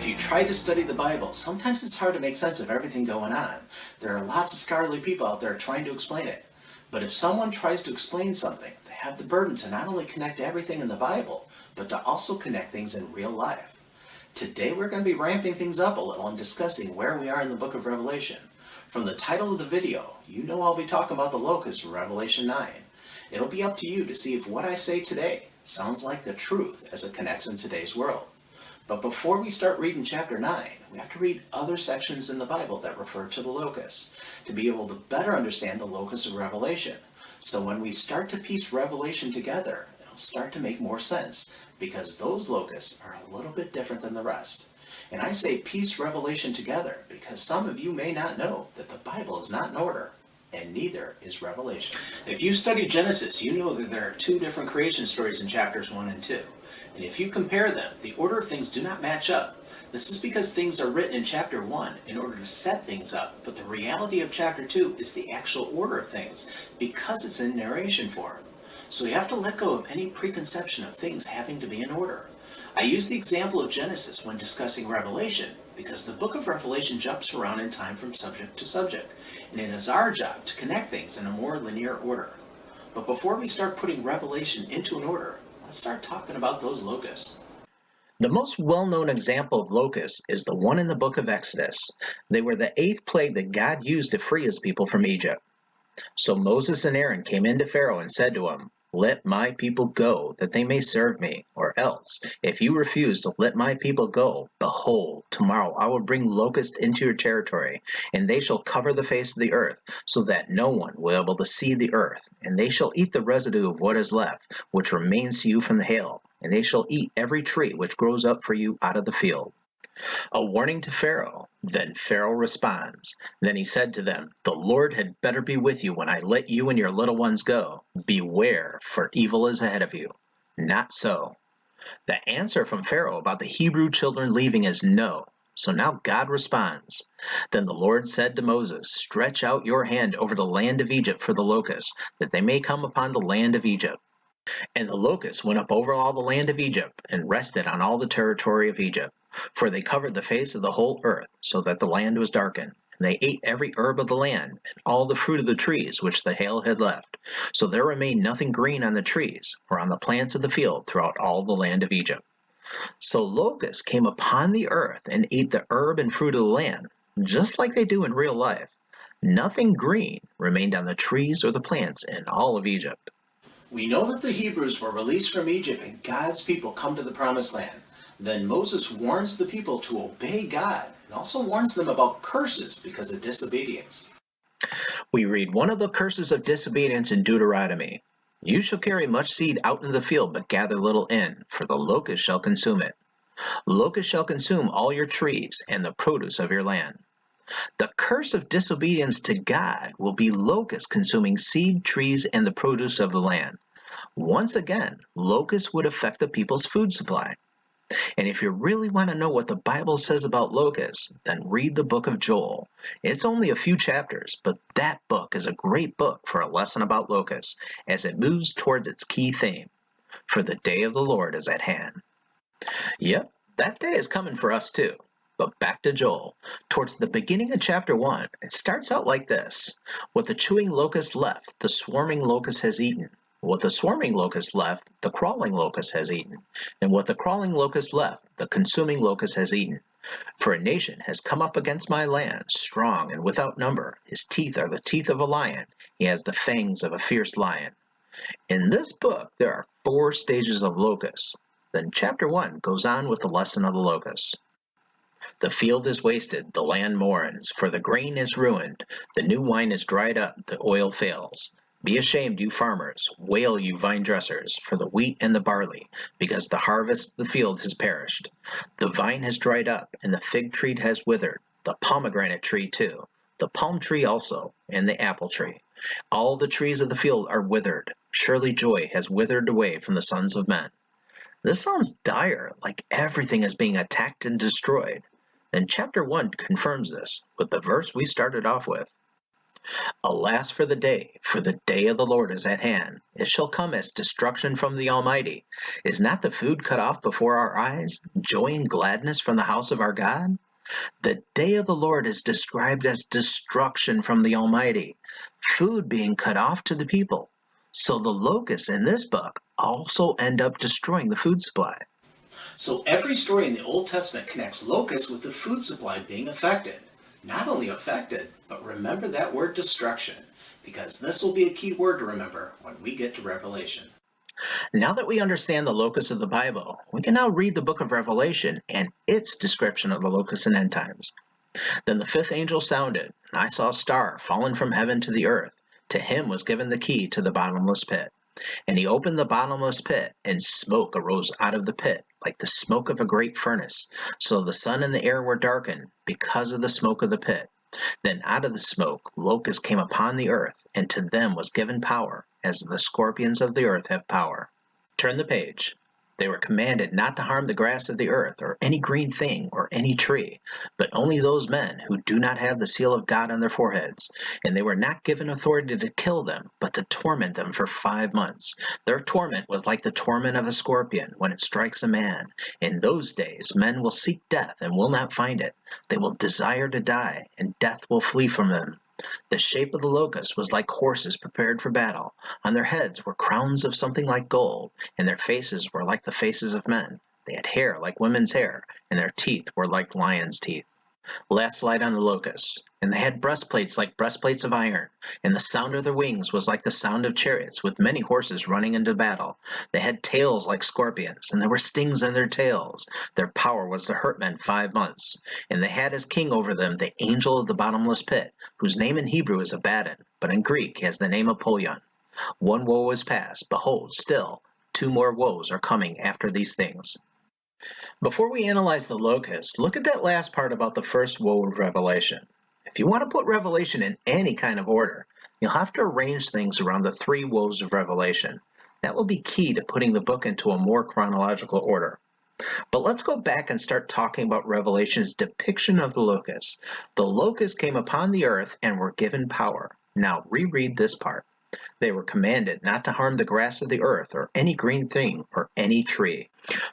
If you try to study the Bible, sometimes it's hard to make sense of everything going on. There are lots of scholarly people out there trying to explain it. But if someone tries to explain something, they have the burden to not only connect everything in the Bible, but to also connect things in real life. Today we're going to be ramping things up a little and discussing where we are in the book of Revelation. From the title of the video, you know I'll be talking about the locusts in Revelation 9. It'll be up to you to see if what I say today sounds like the truth as it connects in today's world. But before we start reading chapter 9, we have to read other sections in the Bible that refer to the locusts to be able to better understand the locusts of Revelation. So when we start to piece Revelation together, it'll start to make more sense because those locusts are a little bit different than the rest. And I say piece Revelation together because some of you may not know that the Bible is not in order, and neither is Revelation. If you study Genesis, you know that there are two different creation stories in chapters 1 and 2. And if you compare them, the order of things do not match up. This is because things are written in chapter 1 in order to set things up, but the reality of chapter 2 is the actual order of things because it's in narration form. So we have to let go of any preconception of things having to be in order. I use the example of Genesis when discussing Revelation because the book of Revelation jumps around in time from subject to subject, and it is our job to connect things in a more linear order. But before we start putting Revelation into an order, let's start talking about those locusts. The most well-known example of locusts is the one in the book of Exodus. They were the 8th plague that God used to free his people from Egypt. So Moses and Aaron came into Pharaoh and said to him, "Let my people go, that they may serve me. Or else, if you refuse to let my people go, behold, tomorrow I will bring locusts into your territory, and they shall cover the face of the earth, so that no one will be able to see the earth. And they shall eat the residue of what is left, which remains to you from the hail. And they shall eat every tree which grows up for you out of the field." A warning to Pharaoh. Then Pharaoh responds. Then he said to them, "The Lord had better be with you when I let you and your little ones go. Beware, for evil is ahead of you." Not so. The answer from Pharaoh about the Hebrew children leaving is no. So now God responds. Then the Lord said to Moses, "Stretch out your hand over the land of Egypt for the locusts, that they may come upon the land of Egypt." And the locusts went up over all the land of Egypt, and rested on all the territory of Egypt. For they covered the face of the whole earth, so that the land was darkened. And they ate every herb of the land, and all the fruit of the trees which the hail had left. So there remained nothing green on the trees, or on the plants of the field throughout all the land of Egypt. So locusts came upon the earth, and ate the herb and fruit of the land, just like they do in real life. Nothing green remained on the trees or the plants in all of Egypt. We know that the Hebrews were released from Egypt and God's people come to the promised land. Then Moses warns the people to obey God and also warns them about curses because of disobedience. We read one of the curses of disobedience in Deuteronomy. "You shall carry much seed out into the field, but gather little in, for the locust shall consume it. Locusts shall consume all your trees and the produce of your land." The curse of disobedience to God will be locusts consuming seed, trees, and the produce of the land. Once again, locusts would affect the people's food supply. And if you really want to know what the Bible says about locusts, then read the book of Joel. It's only a few chapters, but that book is a great book for a lesson about locusts as it moves towards its key theme. For the day of the Lord is at hand. Yep, that day is coming for us too. But back to Joel. Towards the beginning of chapter 1, it starts out like this. What the chewing locust left, the swarming locust has eaten. What the swarming locust left, the crawling locust has eaten. And what the crawling locust left, the consuming locust has eaten. For a nation has come up against my land, strong and without number. His teeth are the teeth of a lion. He has the fangs of a fierce lion. In this book, there are 4 stages of locusts. Then chapter 1 goes on with the lesson of the locusts. The field is wasted, the land mourns, for the grain is ruined, the new wine is dried up, the oil fails. Be ashamed, you farmers, wail, you vine dressers, for the wheat and the barley, because the harvest of the field has perished. The vine has dried up, and the fig tree has withered, the pomegranate tree too, the palm tree also, and the apple tree. All the trees of the field are withered. Surely joy has withered away from the sons of men. This sounds dire, like everything is being attacked and destroyed. Then chapter 1 confirms this with the verse we started off with. Alas for the day of the Lord is at hand. It shall come as destruction from the Almighty. Is not the food cut off before our eyes, joy and gladness from the house of our God? The day of the Lord is described as destruction from the Almighty, food being cut off to the people. So the locusts in this book also end up destroying the food supply. So every story in the Old Testament connects locusts with the food supply being affected. Not only affected, but remember that word destruction, because this will be a key word to remember when we get to Revelation. Now that we understand the locusts of the Bible, we can now read the book of Revelation and its description of the locusts and end times. Then the fifth angel sounded, and I saw a star fallen from heaven to the earth. To him was given the key to the bottomless pit. And he opened the bottomless pit, and smoke arose out of the pit, like the smoke of a great furnace. So the sun and the air were darkened, because of the smoke of the pit. Then out of the smoke locusts came upon the earth, and to them was given power, as the scorpions of the earth have power. Turn the page. They were commanded not to harm the grass of the earth, or any green thing, or any tree, but only those men who do not have the seal of God on their foreheads. And they were not given authority to kill them, but to torment them for 5 months. Their torment was like the torment of a scorpion when it strikes a man. In those days men will seek death and will not find it. They will desire to die, and death will flee from them. The shape of the locusts was like horses prepared for battle. On their heads were crowns of something like gold, and their faces were like the faces of men. They had hair like women's hair, and their teeth were like lions' teeth. Last slide on the locusts. And they had breastplates like breastplates of iron, and the sound of their wings was like the sound of chariots, with many horses running into battle. They had tails like scorpions, and there were stings in their tails. Their power was to hurt men 5 months. And they had as king over them the angel of the bottomless pit, whose name in Hebrew is Abaddon, but in Greek he has the name Apollyon. One woe is past. Behold, still 2 more woes are coming after these things. Before we analyze the locust, look at that last part about the first woe of Revelation. If you want to put Revelation in any kind of order, you'll have to arrange things around the 3 woes of Revelation. That will be key to putting the book into a more chronological order. But let's go back and start talking about Revelation's depiction of the locusts. The locusts came upon the earth and were given power. Now reread this part. They were commanded not to harm the grass of the earth, or any green thing, or any tree.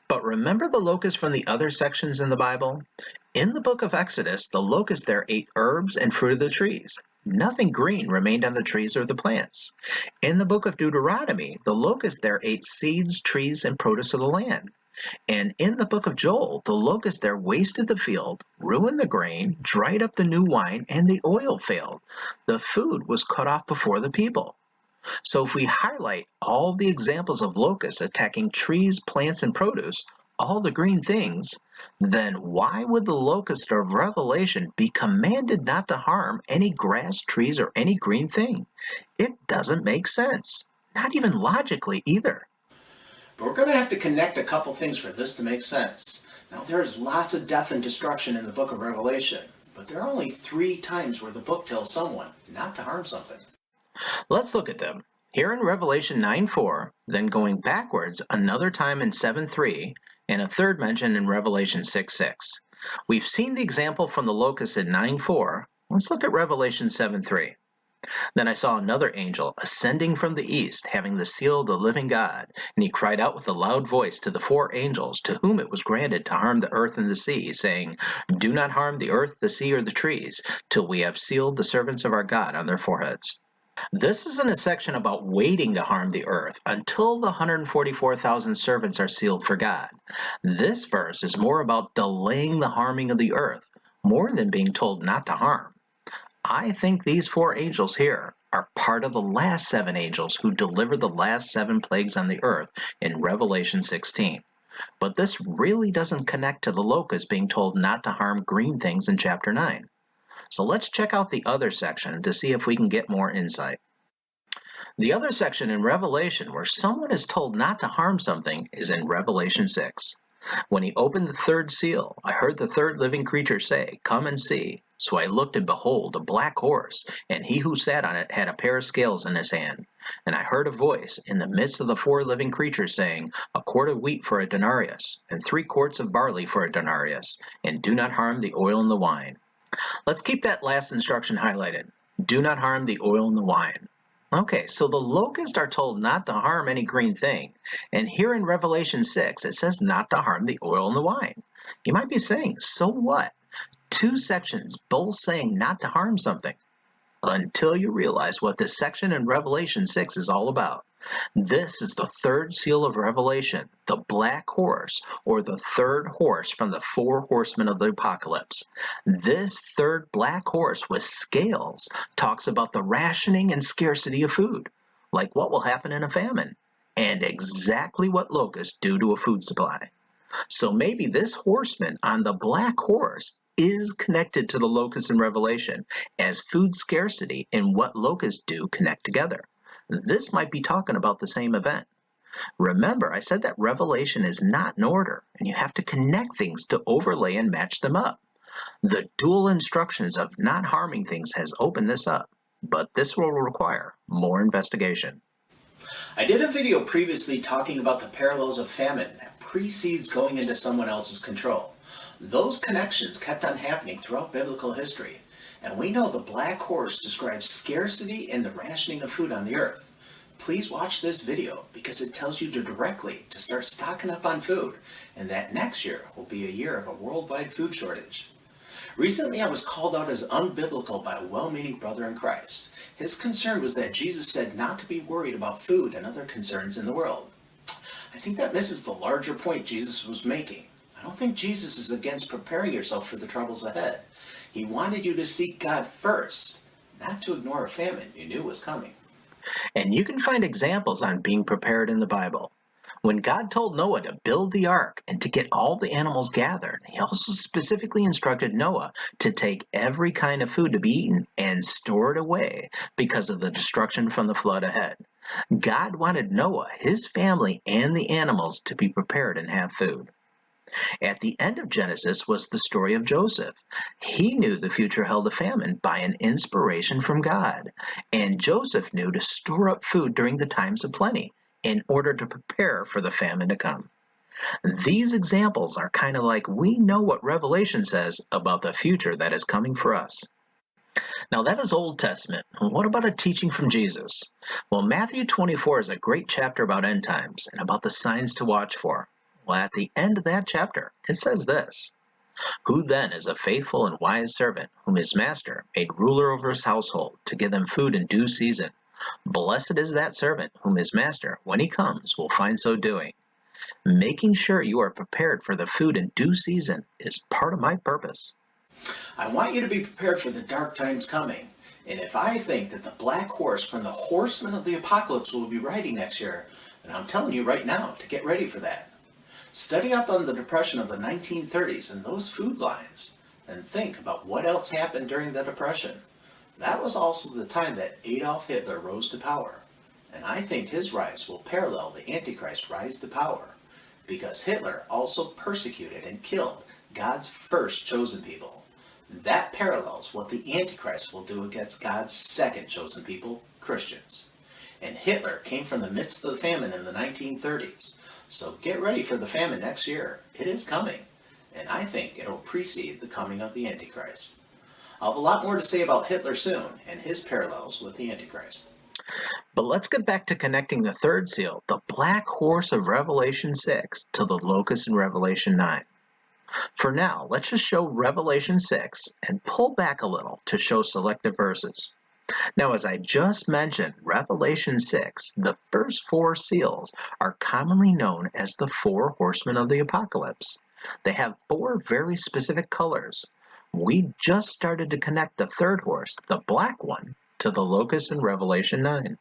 But remember the locusts from the other sections in the Bible? In the book of Exodus, the locusts there ate herbs and fruit of the trees. Nothing green remained on the trees or the plants. In the book of Deuteronomy, the locusts there ate seeds, trees, and produce of the land. And in the book of Joel, the locusts there wasted the field, ruined the grain, dried up the new wine, and the oil failed. The food was cut off before the people. So if we highlight all the examples of locusts attacking trees, plants, and produce, all the green things, then why would the locust of Revelation be commanded not to harm any grass, trees, or any green thing? It doesn't make sense. Not even logically either. But we're going to have to connect a couple things for this to make sense. Now, there's lots of death and destruction in the book of Revelation, but there are only 3 times where the book tells someone not to harm something. Let's look at them. Here in Revelation 9:4, then going backwards another time in 7:3, and a third mention in Revelation 6:6. We've seen the example from the locust in 9:4. Let's look at Revelation 7:3. Then I saw another angel ascending from the east, having the seal of the living God, and he cried out with a loud voice to the 4 angels, to whom it was granted to harm the earth and the sea, saying, Do not harm the earth, the sea, or the trees, till we have sealed the servants of our God on their foreheads. This isn't a section about waiting to harm the earth until the 144,000 servants are sealed for God. This verse is more about delaying the harming of the earth, more than being told not to harm. I think these 4 angels here are part of the last 7 angels who delivered the last 7 plagues on the earth in Revelation 16. But this really doesn't connect to the locusts being told not to harm green things in chapter 9. So let's check out the other section to see if we can get more insight. The other section in Revelation where someone is told not to harm something is in Revelation 6. When he opened the 3rd seal, I heard the 3rd living creature say, Come and see. So I looked, and behold, a black horse, and he who sat on it had a pair of scales in his hand. And I heard a voice in the midst of the 4 living creatures saying, A quart of wheat for a denarius, and 3 quarts of barley for a denarius, and do not harm the oil and the wine. Let's keep that last instruction highlighted. Do not harm the oil and the wine. Okay, so the locusts are told not to harm any green thing. And here in Revelation 6, it says not to harm the oil and the wine. You might be saying, so what? Two sections both saying not to harm something. Until you realize what this section in Revelation 6 is all about. This is the third seal of Revelation, the black horse, or the third horse from the four horsemen of the apocalypse. This third black horse with scales talks about the rationing and scarcity of food, like what will happen in a famine, and exactly what locusts do to a food supply. So maybe this horseman on the black horse is connected to the locusts in Revelation, as food scarcity and what locusts do connect together. This might be talking about the same event. Remember, I said that Revelation is not in order, and you have to connect things to overlay and match them up. The dual instructions of not harming things has opened this up, but this will require more investigation. I did a video previously talking about the parallels of famine that precedes going into someone else's control. Those connections kept on happening throughout biblical history, and we know the black horse describes scarcity and the rationing of food on the earth. Please watch this video because it tells you directly to start stocking up on food, and that next year will be a year of a worldwide food shortage. Recently, I was called out as unbiblical by a well-meaning brother in Christ. His concern was that Jesus said not to be worried about food and other concerns in the world. I think that misses the larger point Jesus was making. I don't think Jesus is against preparing yourself for the troubles ahead. He wanted you to seek God first, not to ignore a famine you knew was coming. And you can find examples on being prepared in the Bible. When God told Noah to build the ark and to get all the animals gathered, he also specifically instructed Noah to take every kind of food to be eaten and store it away because of the destruction from the flood ahead. God wanted Noah, his family, and the animals to be prepared and have food. At the end of Genesis was the story of Joseph. He knew the future held a famine by an inspiration from God, and Joseph knew to store up food during the times of plenty in order to prepare for the famine to come. These examples are kind of like we know what Revelation says about the future that is coming for us. Now that is Old Testament. What about a teaching from Jesus? Well, Matthew 24 is a great chapter about end times and about the signs to watch for. Well, at the end of that chapter, it says this: Who then is a faithful and wise servant, whom his master made ruler over his household, to give them food in due season? Blessed is that servant, whom his master, when he comes, will find so doing. Making sure you are prepared for the food in due season is part of my purpose. I want you to be prepared for the dark times coming. And if I think that the black horse from the horsemen of the apocalypse will be riding next year, then I'm telling you right now to get ready for that. Study up on the Depression of the 1930s and those food lines, and think about what else happened during the Depression. That was also the time that Adolf Hitler rose to power, and I think his rise will parallel the Antichrist's rise to power, because Hitler also persecuted and killed God's first chosen people. That parallels what the Antichrist will do against God's second chosen people, Christians. And Hitler came from the midst of the famine in the 1930s. So get ready for the famine next year. It is coming, and I think it'll precede the coming of the Antichrist. I'll have a lot more to say about Hitler soon and his parallels with the Antichrist. But let's get back to connecting the third seal, the black horse of Revelation 6, to the locust in Revelation 9. For now, let's just show Revelation 6 and pull back a little to show selective verses. Now, as I just mentioned, Revelation 6, the first four seals are commonly known as the four horsemen of the apocalypse. They have four very specific colors. We just started to connect the third horse, the black one, to the locust in Revelation 9.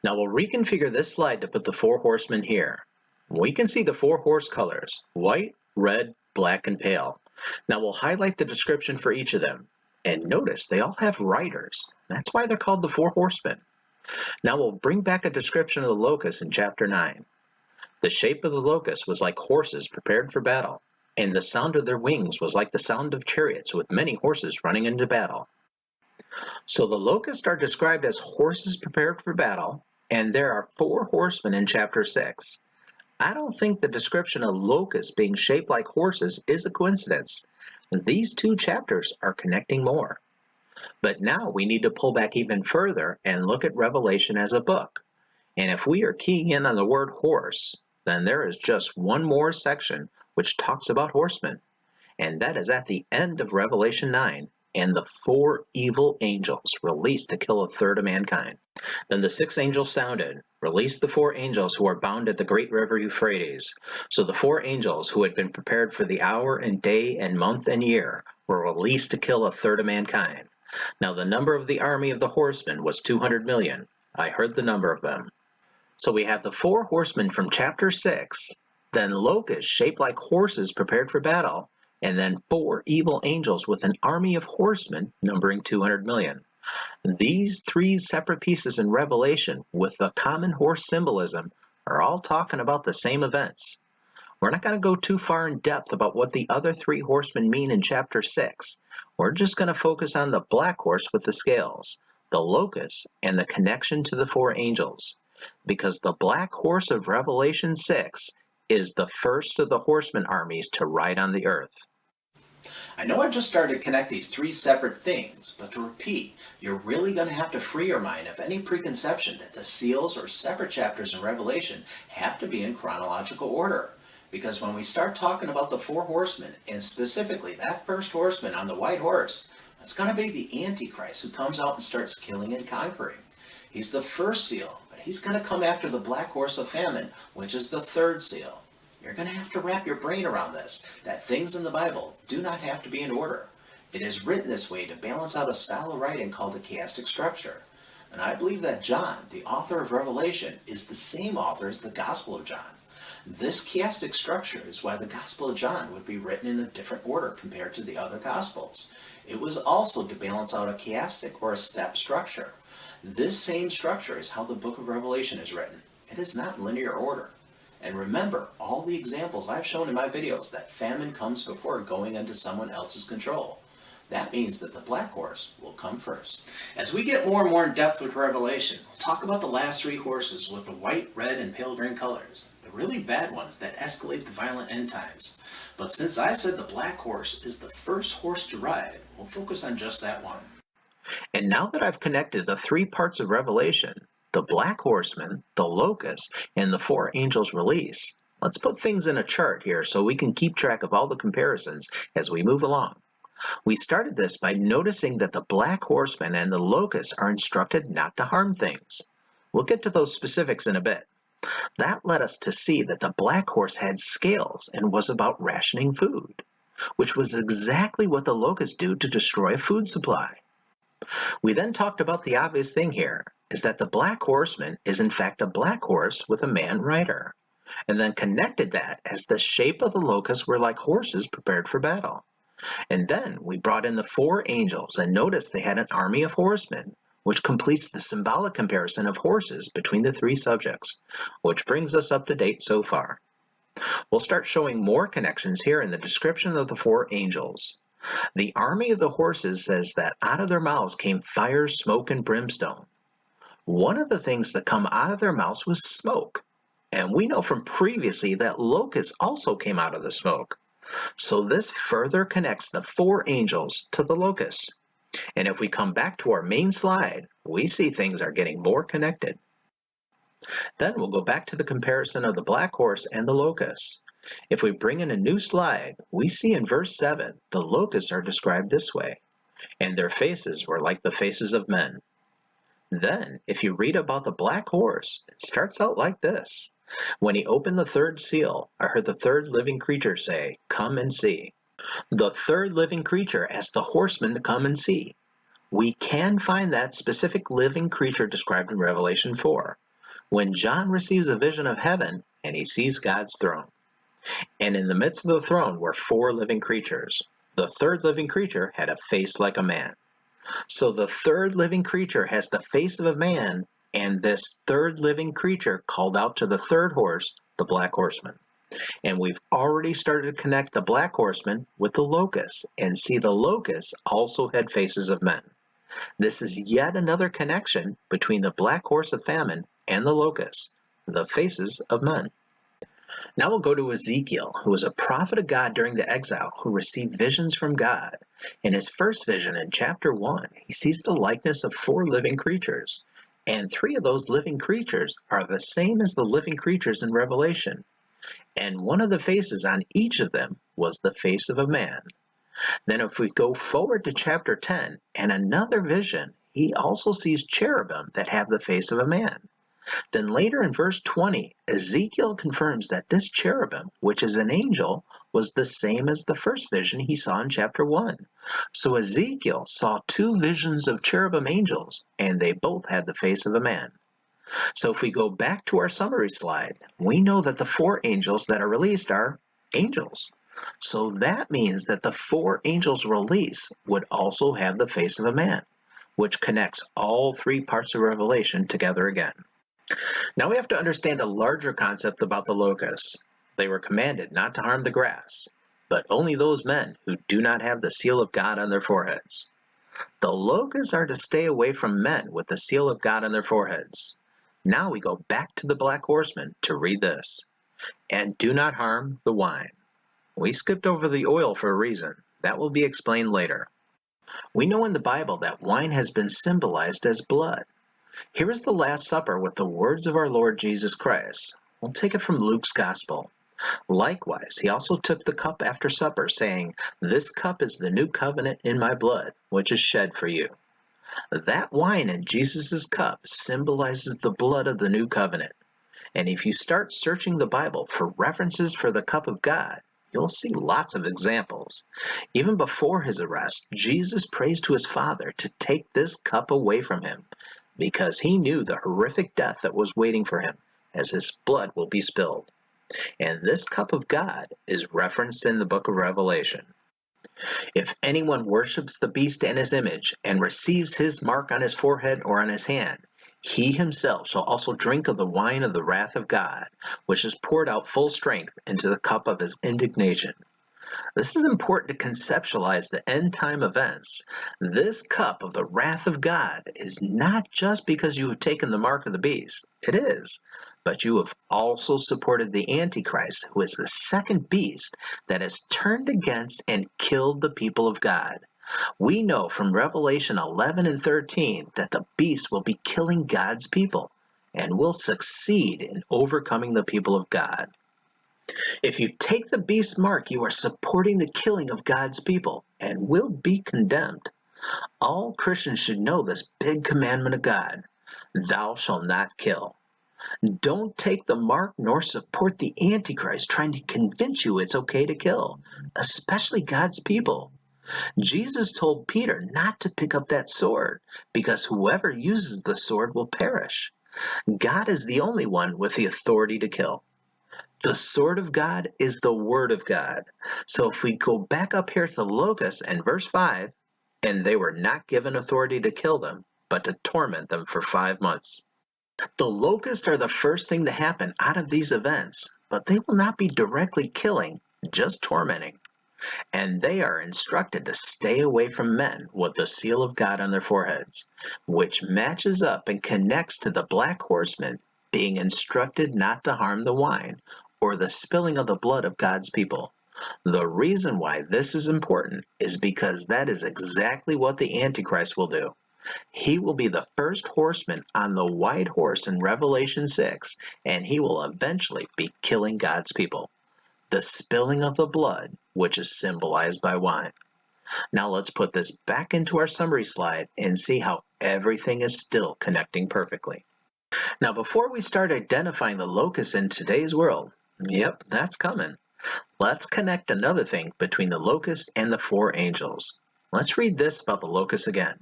Now we'll reconfigure this slide to put the four horsemen here. We can see the four horse colors: white, red, black, and pale. Now we'll highlight the description for each of them. And notice they all have riders. That's why they're called the four horsemen. Now we'll bring back a description of the locust in chapter 9. The shape of the locust was like horses prepared for battle, and the sound of their wings was like the sound of chariots with many horses running into battle. So the locusts are described as horses prepared for battle, and there are four horsemen in chapter 6. I don't think the description of locusts being shaped like horses is a coincidence. These two chapters are connecting more. But now we need to pull back even further and look at Revelation as a book. And if we are keying in on the word horse, then there is just one more section which talks about horsemen, and that is at the end of Revelation 9, and the four evil angels released to kill a third of mankind. Then the sixth angel sounded, released the four angels who are bound at the great river Euphrates. So the four angels who had been prepared for the hour and day and month and year were released to kill a third of mankind. Now the number of the army of the horsemen was 200 million. I heard the number of them. So we have the four horsemen from chapter 6, then locusts shaped like horses prepared for battle, and then four evil angels with an army of horsemen numbering 200 million. These three separate pieces in Revelation with the common horse symbolism are all talking about the same events. We're not going to go too far in depth about what the other three horsemen mean in chapter 6. We're just going to focus on the black horse with the scales, the locust, and the connection to the four angels. Because the black horse of Revelation 6 is the first of the horseman armies to ride on the earth. I know I've just started to connect these three separate things, but to repeat, you're really going to have to free your mind of any preconception that the seals or separate chapters in Revelation have to be in chronological order. Because when we start talking about the four horsemen, and specifically that first horseman on the white horse, that's going to be the Antichrist who comes out and starts killing and conquering. He's the first seal, but he's going to come after the black horse of famine, which is the third seal. You're going to have to wrap your brain around this, that things in the Bible do not have to be in order. It is written this way to balance out a style of writing called a chiastic structure. And I believe that John, the author of Revelation, is the same author as the Gospel of John. This chiastic structure is why the Gospel of John would be written in a different order compared to the other Gospels. It was also to balance out a chiastic or a step structure. This same structure is how the book of Revelation is written. It is not in linear order. And remember, all the examples I've shown in my videos that famine comes before going into someone else's control. That means that the black horse will come first. As we get more and more in depth with Revelation, we'll talk about the last three horses with the white, red, and pale green colors. The really bad ones that escalate the violent end times. But since I said the black horse is the first horse to ride, we'll focus on just that one. And now that I've connected the three parts of Revelation, the black horseman, the locust, and the four angels release, let's put things in a chart here so we can keep track of all the comparisons as we move along. We started this by noticing that the black horseman and the locust are instructed not to harm things. We'll get to those specifics in a bit. That led us to see that the black horse had scales and was about rationing food, which was exactly what the locusts do to destroy a food supply. We then talked about the obvious thing here, is that the black horseman is in fact a black horse with a man rider, and then connected that as the shape of the locusts were like horses prepared for battle. And then we brought in the four angels and noticed they had an army of horsemen, which completes the symbolic comparison of horses between the three subjects, which brings us up to date so far. We'll start showing more connections here in the description of the four angels. The army of the horses says that out of their mouths came fire, smoke, and brimstone. One of the things that come out of their mouths was smoke. And we know from previously that locusts also came out of the smoke. So this further connects the four angels to the locusts. And if we come back to our main slide, we see things are getting more connected. Then we'll go back to the comparison of the black horse and the locusts. If we bring in a new slide, we see in verse 7, the locusts are described this way, and their faces were like the faces of men. Then, if you read about the black horse, it starts out like this. When he opened the third seal, I heard the third living creature say, "Come and see." The third living creature asked the horseman to come and see. We can find that specific living creature described in Revelation 4, when John receives a vision of heaven and he sees God's throne. And in the midst of the throne were four living creatures. The third living creature had a face like a man. So the third living creature has the face of a man, and this third living creature called out to the third horse, the black horseman. And we've already started to connect the black horseman with the locusts, and see the locusts also had faces of men. This is yet another connection between the black horse of famine and the locusts, the faces of men. Now we'll go to Ezekiel, who was a prophet of God during the exile, who received visions from God. In his first vision in chapter 1, he sees the likeness of 4 living creatures, and 3 of those living creatures are the same as the living creatures in Revelation, and one of the faces on each of them was the face of a man. Then if we go forward to chapter 10 and another vision, he also sees cherubim that have the face of a man. Then later in verse 20, Ezekiel confirms that this cherubim, which is an angel, was the same as the first vision he saw in chapter 1. So Ezekiel saw 2 visions of cherubim angels, and they both had the face of a man. So if we go back to our summary slide, we know that the 4 angels that are released are angels. So that means that the 4 angels released would also have the face of a man, which connects all 3 parts of Revelation together again. Now we have to understand a larger concept about the locusts. They were commanded not to harm the grass, but only those men who do not have the seal of God on their foreheads. The locusts are to stay away from men with the seal of God on their foreheads. Now we go back to the black horsemen to read this. And do not harm the wine. We skipped over the oil for a reason. That will be explained later. We know in the Bible that wine has been symbolized as blood. Here is the Last Supper with the words of our Lord Jesus Christ. We'll take it from Luke's Gospel. Likewise, he also took the cup after supper, saying, "This cup is the new covenant in my blood, which is shed for you." That wine in Jesus' cup symbolizes the blood of the new covenant. And if you start searching the Bible for references for the cup of God, you'll see lots of examples. Even before his arrest, Jesus prays to his Father to take this cup away from him, because he knew the horrific death that was waiting for him, as his blood will be spilled. And this cup of God is referenced in the book of Revelation. If anyone worships the beast and his image, and receives his mark on his forehead or on his hand, he himself shall also drink of the wine of the wrath of God, which is poured out full strength into the cup of his indignation. This is important to conceptualize the end time events. This cup of the wrath of God is not just because you have taken the mark of the beast. It is. But you have also supported the Antichrist, who is the second beast that has turned against and killed the people of God. We know from Revelation 11 and 13 that the beast will be killing God's people and will succeed in overcoming the people of God. If you take the beast's mark, you are supporting the killing of God's people and will be condemned. All Christians should know this big commandment of God: thou shalt not kill. Don't take the mark nor support the Antichrist trying to convince you it's okay to kill, especially God's people. Jesus told Peter not to pick up that sword, because whoever uses the sword will perish. God is the only one with the authority to kill. The sword of God is the word of God. So if we go back up here to the locusts and verse 5, and they were not given authority to kill them, but to torment them for 5 months. The locusts are the first thing to happen out of these events, but they will not be directly killing, just tormenting. And they are instructed to stay away from men with the seal of God on their foreheads, which matches up and connects to the black horsemen being instructed not to harm the wine or the spilling of the blood of God's people. The reason why this is important is because that is exactly what the Antichrist will do. He will be the first horseman on the white horse in Revelation 6, and he will eventually be killing God's people. The spilling of the blood, which is symbolized by wine. Now let's put this back into our summary slide and see how everything is still connecting perfectly. Now before we start identifying the locusts in today's world, yep, that's coming. Let's connect another thing between the locust and the 4 angels. Let's read this about the locusts again.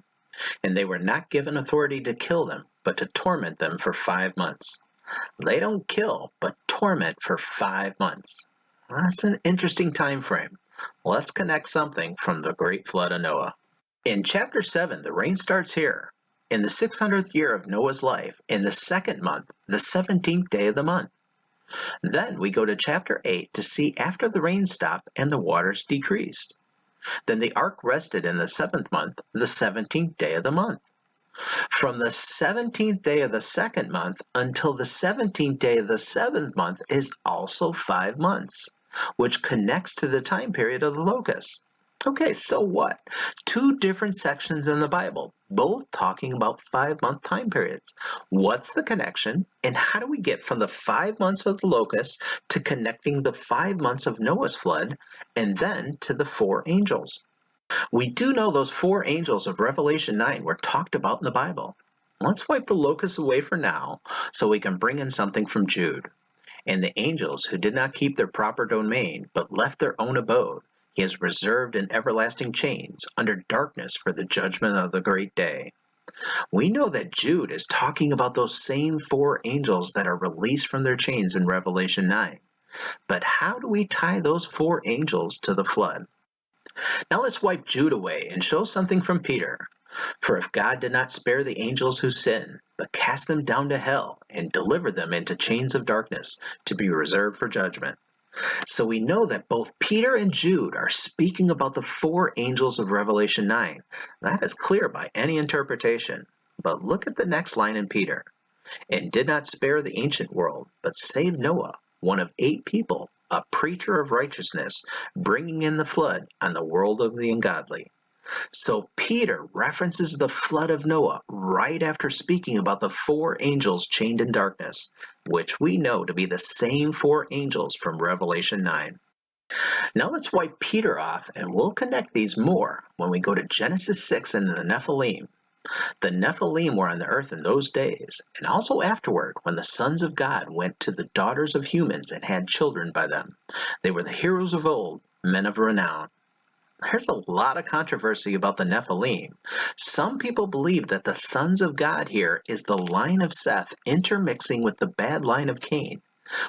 And they were not given authority to kill them, but to torment them for 5 months. They don't kill, but torment for 5 months. That's an interesting time frame. Let's connect something from the great flood of Noah. In chapter 7, the rain starts here. In the 600th year of Noah's life, in the 2nd month, the 17th day of the month. Then we go to chapter 8 to see after the rain stopped and the waters decreased. Then the ark rested in the 7th month, the 17th day of the month. From the 17th day of the second month until the 17th day of the seventh month is also 5 months, which connects to the time period of the locusts. Okay, so what? Two different sections in the Bible, both talking about 5 month time periods. What's the connection, and how do we get from the 5 months of the locusts to connecting the 5 months of Noah's flood, and then to the four angels? We do know those four angels of Revelation 9 were talked about in the Bible. Let's wipe the locusts away for now so we can bring in something from Jude. And the angels who did not keep their proper domain but left their own abode, he has reserved in everlasting chains under darkness for the judgment of the great day. We know that Jude is talking about those same four angels that are released from their chains in Revelation 9. But how do we tie those four angels to the flood? Now let's wipe Jude away and show something from Peter. For if God did not spare the angels who sinned, but cast them down to hell and delivered them into chains of darkness to be reserved for judgment. So we know that both Peter and Jude are speaking about the four angels of Revelation 9. That is clear by any interpretation. But look at the next line in Peter. And did not spare the ancient world, but saved Noah, one of 8 people, a preacher of righteousness, bringing in the flood on the world of the ungodly. So Peter references the flood of Noah right after speaking about the four angels chained in darkness, which we know to be the same four angels from Revelation 9. Now let's wipe Peter off, and we'll connect these more when we go to Genesis 6 and the Nephilim. The Nephilim were on the earth in those days, and also afterward when the sons of God went to the daughters of humans and had children by them. They were the heroes of old, men of renown. There's a lot of controversy about the Nephilim. Some people believe that the sons of God here is the line of Seth intermixing with the bad line of Cain,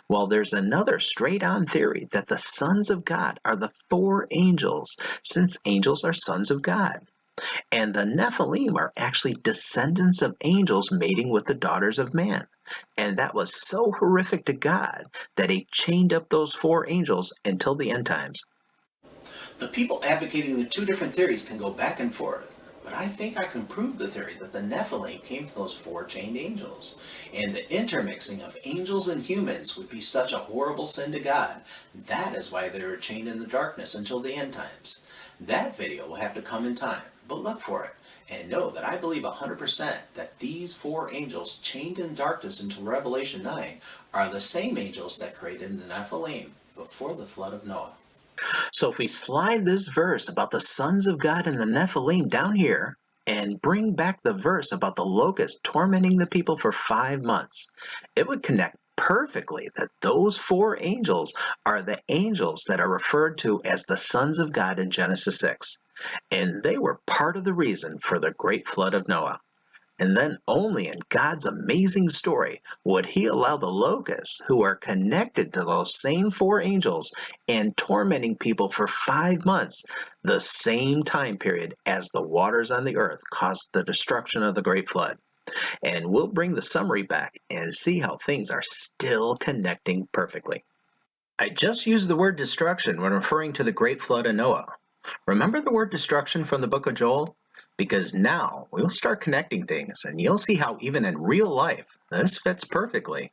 while there's another straight-on theory that the sons of God are the 4 angels, since angels are sons of God. And the Nephilim are actually descendants of angels mating with the daughters of man. And that was so horrific to God that he chained up those 4 angels until the end times. The people advocating the two different theories can go back and forth, but I think I can prove the theory that the Nephilim came from those 4 chained angels. And the intermixing of angels and humans would be such a horrible sin to God. That is why they were chained in the darkness until the end times. That video will have to come in time, but look for it. And know that I believe 100% that these 4 angels chained in darkness until Revelation 9 are the same angels that created the Nephilim before the flood of Noah. So if we slide this verse about the sons of God and the Nephilim down here, and bring back the verse about the locusts tormenting the people for 5 months, it would connect perfectly that those 4 angels are the angels that are referred to as the sons of God in Genesis 6. And they were part of the reason for the great flood of Noah. And then only in God's amazing story would he allow the locusts, who are connected to those same 4 angels and tormenting people for 5 months, the same time period as the waters on the earth caused the destruction of the great flood. And we'll bring the summary back and see how things are still connecting perfectly. I just used the word destruction when referring to the great flood of Noah. Remember the word destruction from the book of Joel? Because now we'll start connecting things, and you'll see how even in real life this fits perfectly.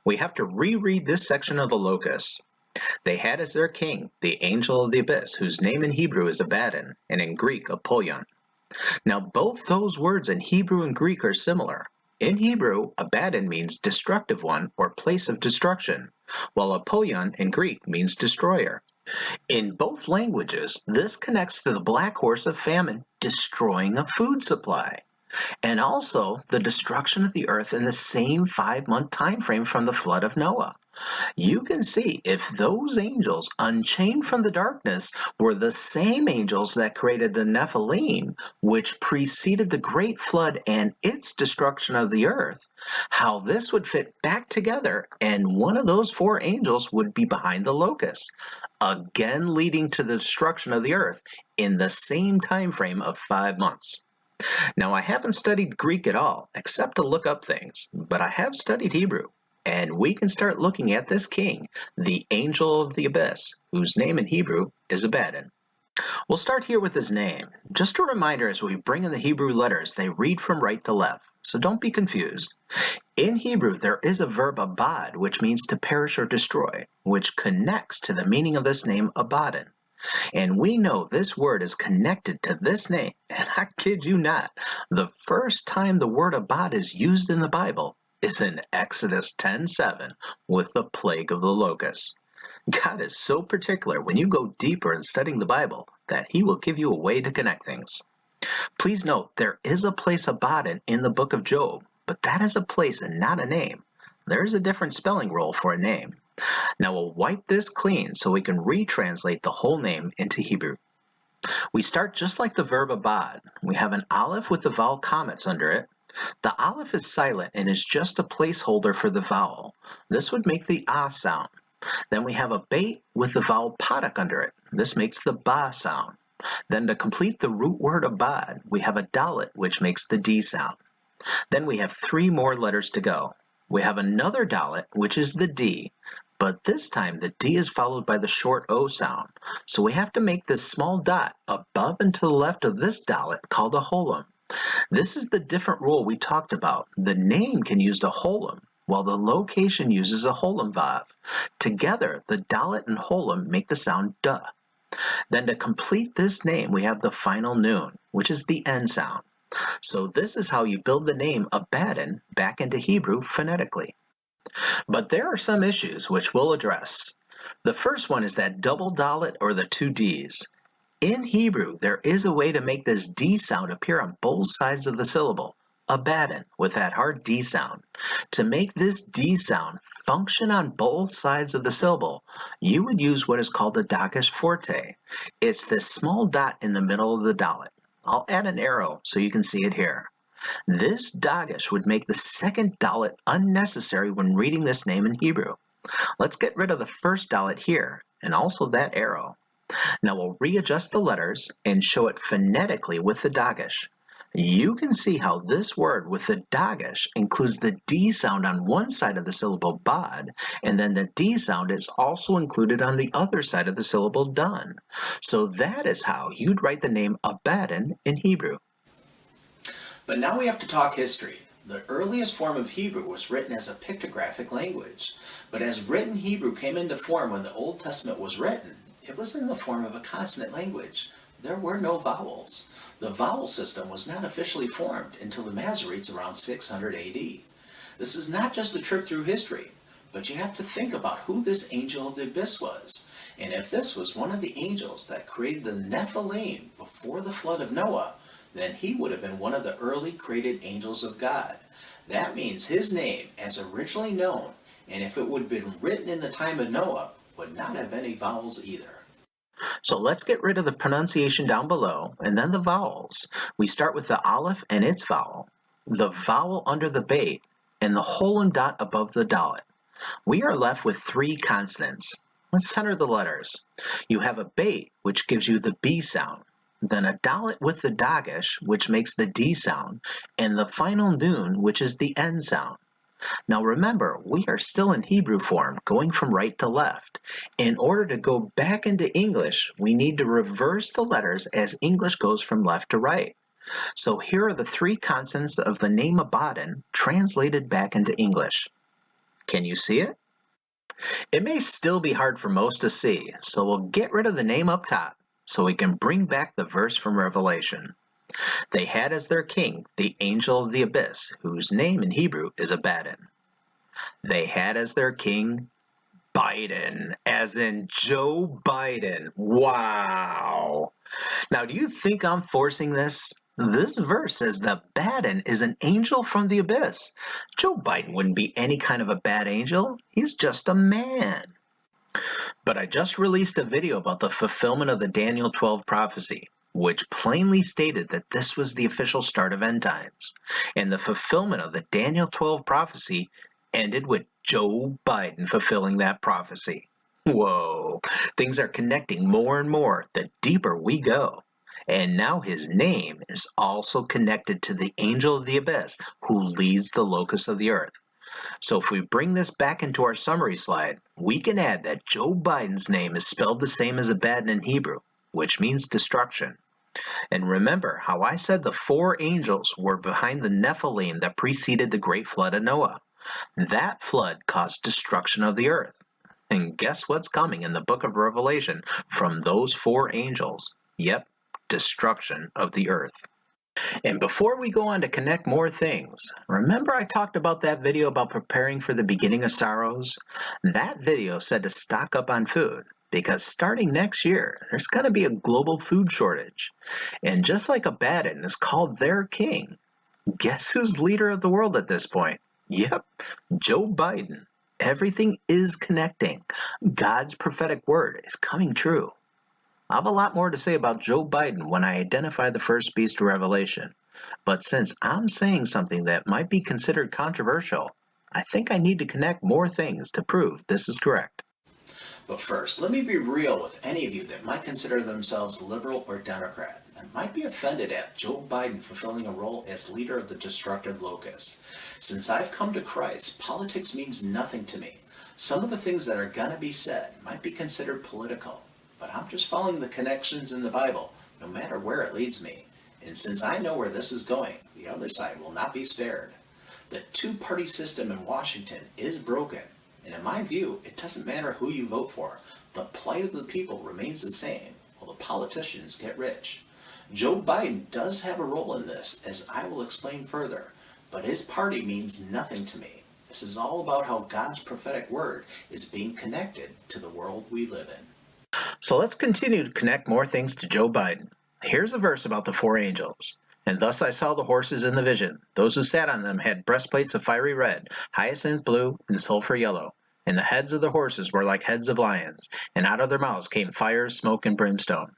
We have to reread this section of the locusts. They had as their king the angel of the abyss, whose name in Hebrew is Abaddon, and in Greek Apollyon. Now both those words in Hebrew and Greek are similar. In Hebrew, Abaddon means destructive one or place of destruction, while Apollyon in Greek means destroyer. In both languages, this connects to the black horse of famine destroying a food supply, and also the destruction of the earth in the same 5-month time frame from the flood of Noah. You can see if those angels unchained from the darkness were the same angels that created the Nephilim, which preceded the great flood and its destruction of the earth, how this would fit back together, and one of those 4 angels would be behind the locusts, again leading to the destruction of the earth in the same time frame of 5 months. Now, I haven't studied Greek at all, except to look up things, but I have studied Hebrew. And we can start looking at this king, the angel of the abyss, whose name in Hebrew is Abaddon. We'll start here with his name. Just a reminder, as we bring in the Hebrew letters, they read from right to left, so don't be confused. In Hebrew, there is a verb abad, which means to perish or destroy, which connects to the meaning of this name, Abaddon. And we know this word is connected to this name, and I kid you not, the first time the word abad is used in the Bible is in Exodus 10:7 with the plague of the locusts. God is so particular when you go deeper in studying the Bible that he will give you a way to connect things. Please note, there is a place Abaddon in the book of Job, but that is a place and not a name. There is a different spelling rule for a name. Now we'll wipe this clean so we can retranslate the whole name into Hebrew. We start just like the verb abad. We have an aleph with the vowel comets under it. The aleph is silent and is just a placeholder for the vowel. This would make the ah sound. Then we have a bait with the vowel padak under it. This makes the ba sound. Then to complete the root word abad, we have a dalet, which makes the d sound. Then we have 3 more letters to go. We have another dalet, which is the d, but this time the d is followed by the short o sound. So we have to make this small dot above and to the left of this dalet called a holum. This is the different rule we talked about. The name can use a holum, while the location uses a holum vav. Together, the dalet and holum make the sound duh. Then to complete this name, we have the final noon, which is the n sound. So this is how you build the name Abaddon back into Hebrew phonetically. But there are some issues which we'll address. The first one is that double dalet or the 2 Ds. In Hebrew, there is a way to make this D sound appear on both sides of the syllable, Abaddon, with that hard D sound. To make this D sound function on both sides of the syllable, you would use what is called a dagesh forte. It's this small dot in the middle of the dalet. I'll add an arrow so you can see it here. This dagesh would make the second dalet unnecessary when reading this name in Hebrew. Let's get rid of the first dalet here, and also that arrow. Now we'll readjust the letters and show it phonetically with the dagesh. You can see how this word with the dagesh includes the D sound on one side of the syllable bad, and then the D sound is also included on the other side of the syllable done. So that is how you'd write the name Abaddon in Hebrew. But now we have to talk history. The earliest form of Hebrew was written as a pictographic language. But as written Hebrew came into form when the Old Testament was written, it was in the form of a consonant language. There were no vowels. The vowel system was not officially formed until the Masoretes around 600 AD. This is not just a trip through history, but you have to think about who this angel of the abyss was. And if this was one of the angels that created the Nephilim before the flood of Noah, then he would have been one of the early created angels of God. That means his name, as originally known, and if it would have been written in the time of Noah, would not have any vowels either. So let's get rid of the pronunciation down below, and then the vowels. We start with the aleph and its vowel, the vowel under the bait, and the holum dot above the dalet. We are left with 3 consonants. Let's center the letters. You have a bait, which gives you the B sound, then a dalet with the dagesh, which makes the D sound, and the final noon, which is the N sound. Now remember, we are still in Hebrew form, going from right to left. In order to go back into English, we need to reverse the letters as English goes from left to right. So here are the 3 consonants of the name Abaddon translated back into English. Can you see it? It may still be hard for most to see, so we'll get rid of the name up top so we can bring back the verse from Revelation. They had as their king the angel of the abyss, whose name in Hebrew is Abaddon. They had as their king Biden, as in Joe Biden. Wow! Now, do you think I'm forcing this? This verse says that Abaddon is an angel from the abyss. Joe Biden wouldn't be any kind of a bad angel. He's just a man. But I just released a video about the fulfillment of the Daniel 12 prophecy, which plainly stated that this was the official start of end times. And the fulfillment of the Daniel 12 prophecy ended with Joe Biden fulfilling that prophecy. Whoa, things are connecting more and more the deeper we go. And now his name is also connected to the angel of the abyss who leads the locusts of the earth. So if we bring this back into our summary slide, we can add that Joe Biden's name is spelled the same as Abaddon in Hebrew. which means destruction. And remember how I said the 4 angels were behind the Nephilim that preceded the great flood of Noah. That flood caused destruction of the earth. And guess what's coming in the book of Revelation from those 4 angels? Yep, destruction of the earth. And before we go on to connect more things, remember I talked about that video about preparing for the beginning of sorrows? That video said to stock up on food, because starting next year, there's going to be a global food shortage. And just like Abaddon is called their king, guess who's leader of the world at this point? Yep, Joe Biden. Everything is connecting. God's prophetic word is coming true. I have a lot more to say about Joe Biden when I identify the first beast of Revelation. But since I'm saying something that might be considered controversial, I think I need to connect more things to prove this is correct. But first, let me be real with any of you that might consider themselves liberal or Democrat and might be offended at Joe Biden fulfilling a role as leader of the destructive locusts. Since I've come to Christ, politics means nothing to me. Some of the things that are gonna be said might be considered political, but I'm just following the connections in the Bible, no matter where it leads me. And since I know where this is going, the other side will not be spared. The two-party system in Washington is broken. And in my view, it doesn't matter who you vote for. The plight of the people remains the same, while the politicians get rich. Joe Biden does have a role in this, as I will explain further, but his party means nothing to me. This is all about how God's prophetic word is being connected to the world we live in. So let's continue to connect more things to Joe Biden. Here's a verse about the 4 angels. And thus I saw the horses in the vision. Those who sat on them had breastplates of fiery red, hyacinth blue, and sulfur yellow. And the heads of the horses were like heads of lions, and out of their mouths came fire, smoke, and brimstone.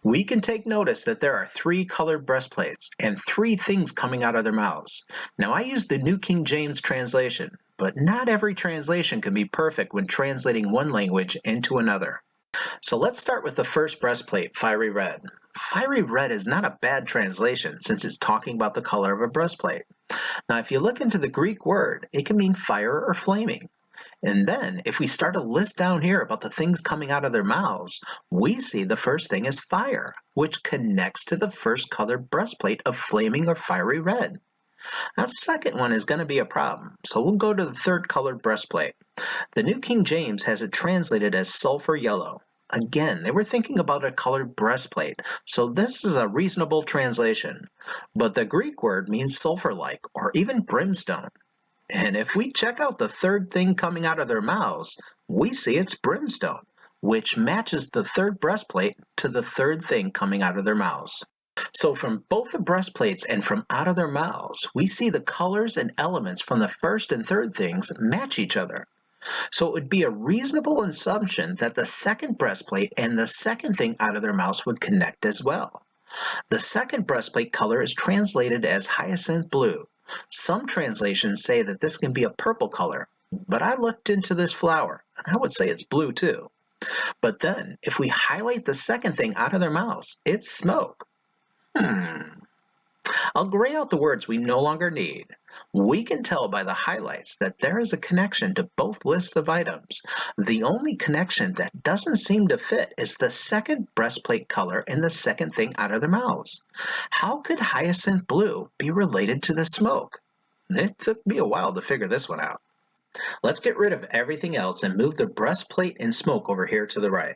We can take notice that there are 3 colored breastplates and 3 things coming out of their mouths. Now I use the New King James translation, but not every translation can be perfect when translating one language into another. So let's start with the first breastplate, fiery red. Fiery red is not a bad translation since it's talking about the color of a breastplate. Now if you look into the Greek word, it can mean fire or flaming. And then if we start a list down here about the things coming out of their mouths, we see the first thing is fire, which connects to the first colored breastplate of flaming or fiery red. That second one is going to be a problem, so we'll go to the third colored breastplate. The New King James has it translated as sulfur yellow. Again, they were thinking about a colored breastplate, so this is a reasonable translation. But the Greek word means sulfur-like, or even brimstone. And if we check out the third thing coming out of their mouths, we see it's brimstone, which matches the third breastplate to the third thing coming out of their mouths. So from both the breastplates and from out of their mouths, we see the colors and elements from the first and third things match each other. So it would be a reasonable assumption that the second breastplate and the second thing out of their mouths would connect as well. The second breastplate color is translated as hyacinth blue. Some translations say that this can be a purple color, but I looked into this flower, and I would say it's blue too. But then, if we highlight the second thing out of their mouths, it's smoke. I'll gray out the words we no longer need. We can tell by the highlights that there is a connection to both lists of items. The only connection that doesn't seem to fit is the second breastplate color and the second thing out of their mouths. How could hyacinth blue be related to the smoke? It took me a while to figure this one out. Let's get rid of everything else and move the breastplate and smoke over here to the right.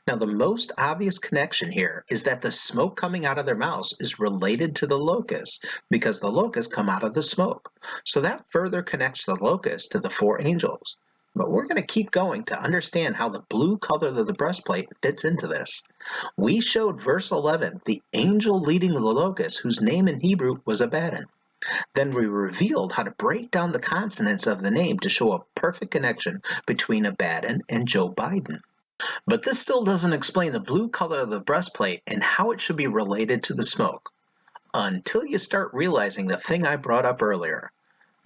Now, the most obvious connection here is that the smoke coming out of their mouths is related to the locusts because the locusts come out of the smoke. So that further connects the locusts to the 4 angels. But we're going to keep going to understand how the blue color of the breastplate fits into this. We showed verse 11, the angel leading the locusts whose name in Hebrew was Abaddon. Then we revealed how to break down the consonants of the name to show a perfect connection between Abaddon and Joe Biden. But this still doesn't explain the blue color of the breastplate and how it should be related to the smoke. Until you start realizing the thing I brought up earlier.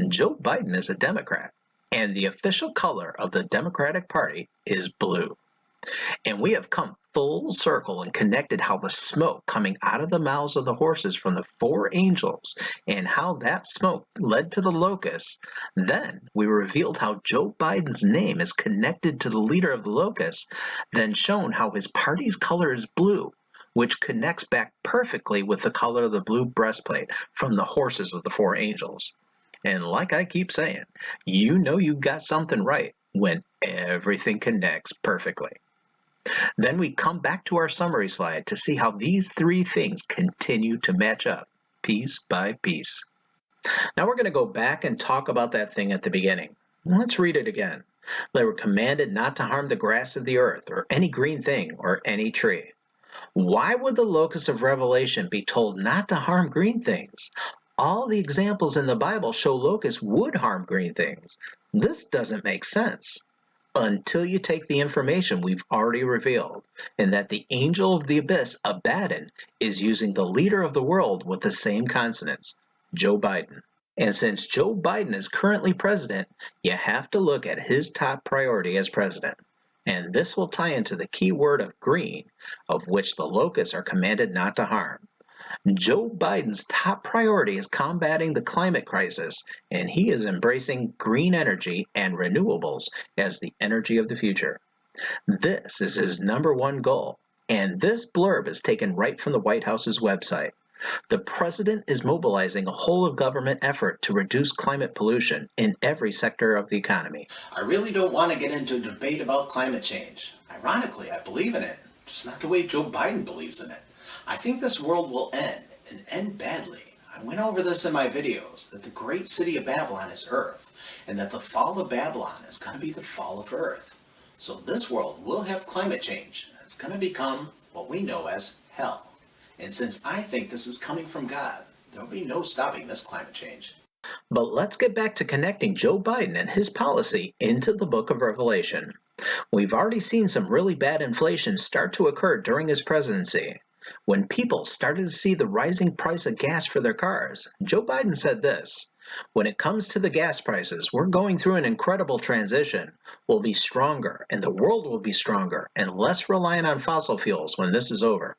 Joe Biden is a Democrat, and the official color of the Democratic Party is blue. And we have come full circle and connected how the smoke coming out of the mouths of the horses from the four angels and how that smoke led to the locusts. Then we revealed how Joe Biden's name is connected to the leader of the locusts, then shown how his party's color is blue, which connects back perfectly with the color of the blue breastplate from the horses of the four angels. And like I keep saying, you know you got something right when everything connects perfectly. Then we come back to our summary slide to see how these three things continue to match up, piece by piece. Now we're going to go back and talk about that thing at the beginning. Let's read it again. They were commanded not to harm the grass of the earth, or any green thing, or any tree. Why would the locusts of Revelation be told not to harm green things? All the examples in the Bible show locusts would harm green things. This doesn't make sense until you take the information we've already revealed, and that the angel of the abyss, Abaddon, is using the leader of the world with the same consonants, Joe Biden. And since Joe Biden is currently president, you have to look at his top priority as president. And this will tie into the key word of green, of which the locusts are commanded not to harm. Joe Biden's top priority is combating the climate crisis, and he is embracing green energy and renewables as the energy of the future. This is his number one goal, and this blurb is taken right from the White House's website. The president is mobilizing a whole of government effort to reduce climate pollution in every sector of the economy. I really don't want to get into a debate about climate change. Ironically, I believe in it, just not the way Joe Biden believes in it. I think this world will end, and end badly. I went over this in my videos, that the great city of Babylon is Earth, and that the fall of Babylon is going to be the fall of Earth. So this world will have climate change, and it's going to become what we know as hell. And since I think this is coming from God, there'll be no stopping this climate change. But let's get back to connecting Joe Biden and his policy into the book of Revelation. We've already seen some really bad inflation start to occur during his presidency. When people started to see the rising price of gas for their cars, Joe Biden said this: "When it comes to the gas prices, we're going through an incredible transition. We'll be stronger, and the world will be stronger and less reliant on fossil fuels when this is over."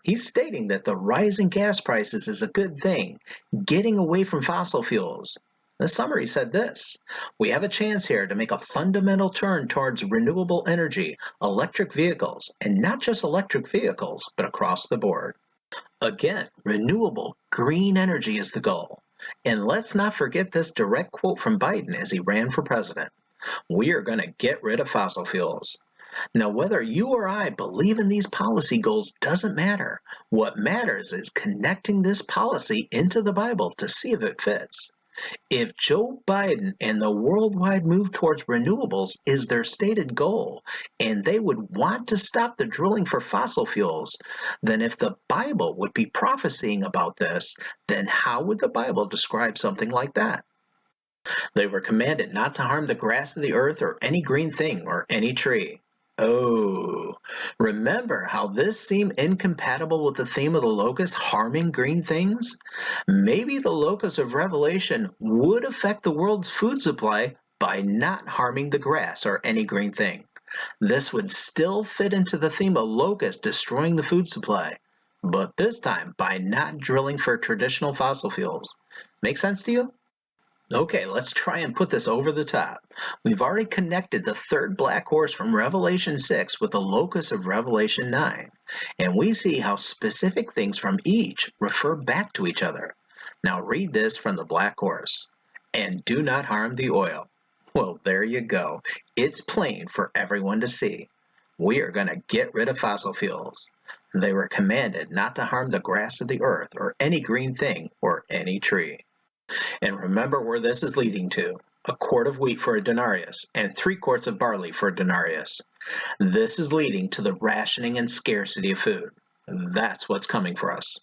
He's stating that the rising gas prices is a good thing, getting away from fossil fuels. The summary said this: "We have a chance here to make a fundamental turn towards renewable energy, electric vehicles, and not just electric vehicles, but across the board." Again, renewable, green energy is the goal. And let's not forget this direct quote from Biden as he ran for president: "We are going to get rid of fossil fuels." Now, whether you or I believe in these policy goals doesn't matter. What matters is connecting this policy into the Bible to see if it fits. If Joe Biden and the worldwide move towards renewables is their stated goal, and they would want to stop the drilling for fossil fuels, then if the Bible would be prophesying about this, then how would the Bible describe something like that? They were commanded not to harm the grass of the earth or any green thing or any tree. Oh, remember how this seemed incompatible with the theme of the locust harming green things? Maybe the locusts of Revelation would affect the world's food supply by not harming the grass or any green thing. This would still fit into the theme of locusts destroying the food supply, but this time by not drilling for traditional fossil fuels. Make sense to you? Okay, let's try and put this over the top. We've already connected the third black horse from Revelation 6 with the locust of Revelation 9, and we see how specific things from each refer back to each other. Now read this from the black horse: "And do not harm the oil." Well, there you go. It's plain for everyone to see. We are going to get rid of fossil fuels. They were commanded not to harm the grass of the earth or any green thing or any tree. And remember where this is leading to: a quart of wheat for a denarius and 3 quarts of barley for a denarius. This is leading to the rationing and scarcity of food. That's what's coming for us.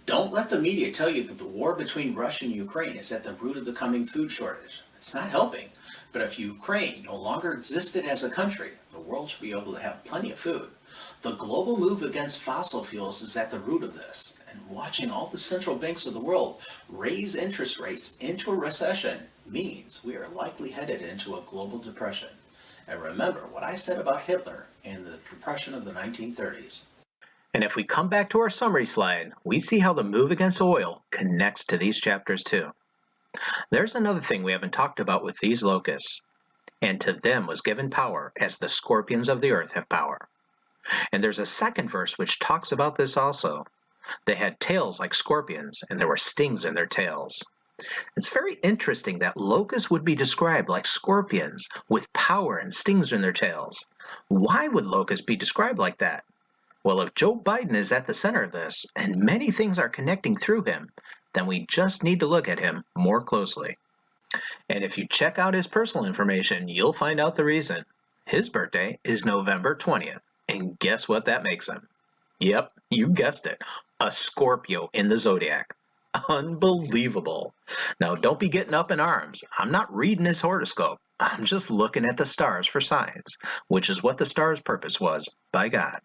Don't let the media tell you that the war between Russia and Ukraine is at the root of the coming food shortage. It's not helping. But if Ukraine no longer existed as a country, the world should be able to have plenty of food. The global move against fossil fuels is at the root of this, and watching all the central banks of the world raise interest rates into a recession means we are likely headed into a global depression. And remember what I said about Hitler and the Depression of the 1930s. And if we come back to our summary slide, we see how the move against oil connects to these chapters too. There's another thing we haven't talked about with these locusts. And to them was given power as the scorpions of the earth have power. And there's a second verse which talks about this also. They had tails like scorpions, and there were stings in their tails. It's very interesting that locusts would be described like scorpions with power and stings in their tails. Why would locusts be described like that? Well, if Joe Biden is at the center of this, and many things are connecting through him, then we just need to look at him more closely. And if you check out his personal information, you'll find out the reason. His birthday is November 20th, and guess what that makes him? Yep, you guessed it, a Scorpio in the zodiac. Unbelievable. Now, don't be getting up in arms. I'm not reading his horoscope. I'm just looking at the stars for signs, which is what the stars' purpose was by God.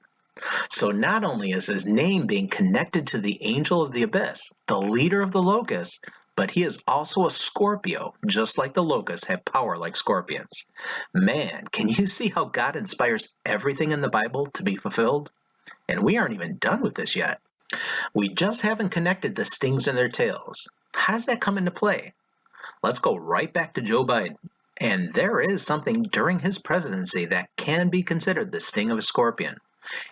So not only is his name being connected to the angel of the abyss, the leader of the locusts, but he is also a Scorpio, just like the locusts have power like scorpions. Man, can you see how God inspires everything in the Bible to be fulfilled? And we aren't even done with this yet. We just haven't connected the stings in their tails. How does that come into play? Let's go right back to Joe Biden. And there is something during his presidency that can be considered the sting of a scorpion.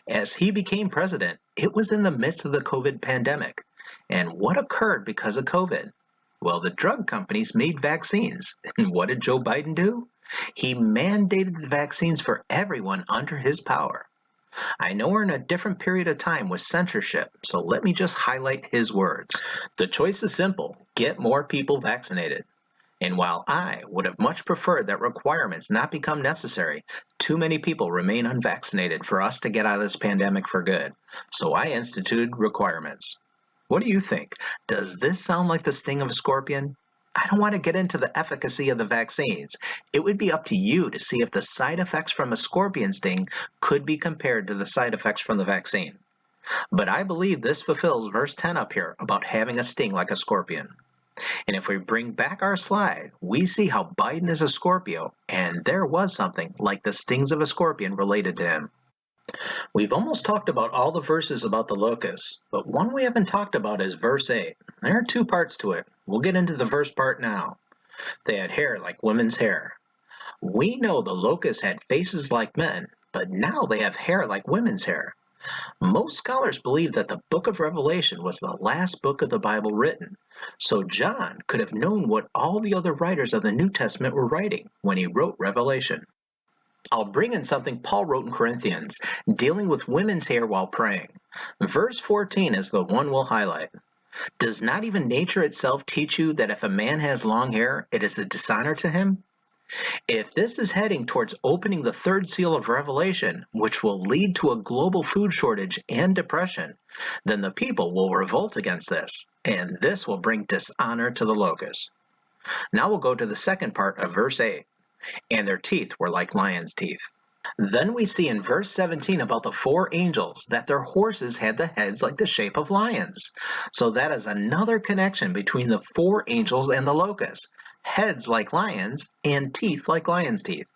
As he became president, it was in the midst of the COVID pandemic. And what occurred because of COVID? Well, the drug companies made vaccines. And what did Joe Biden do? He mandated the vaccines for everyone under his power. I know we're in a different period of time with censorship, so let me just highlight his words. The choice is simple: get more people vaccinated. And while I would have much preferred that requirements not become necessary, too many people remain unvaccinated for us to get out of this pandemic for good. So I instituted requirements. What do you think? Does this sound like the sting of a scorpion? I don't want to get into the efficacy of the vaccines. It would be up to you to see if the side effects from a scorpion sting could be compared to the side effects from the vaccine. But I believe this fulfills verse 10 up here about having a sting like a scorpion. And if we bring back our slide, we see how Biden is a Scorpio, and there was something like the stings of a scorpion related to him. We've almost talked about all the verses about the locusts, but one we haven't talked about is verse 8. There are two parts to it. We'll get into the first part now. They had hair like women's hair. We know the locusts had faces like men, but now they have hair like women's hair. Most scholars believe that the book of Revelation was the last book of the Bible written, so John could have known what all the other writers of the New Testament were writing when he wrote Revelation. I'll bring in something Paul wrote in Corinthians, dealing with women's hair while praying. Verse 14 is the one we'll highlight. Does not even nature itself teach you that if a man has long hair, it is a dishonor to him? If this is heading towards opening the third seal of Revelation, which will lead to a global food shortage and depression, then the people will revolt against this, and this will bring dishonor to the locusts. Now we'll go to the second part of verse 8. And their teeth were like lions' teeth. Then we see in verse 17 about the four angels that their horses had the heads like the shape of lions. So that is another connection between the four angels and the locusts. Heads like lions and teeth like lions' teeth.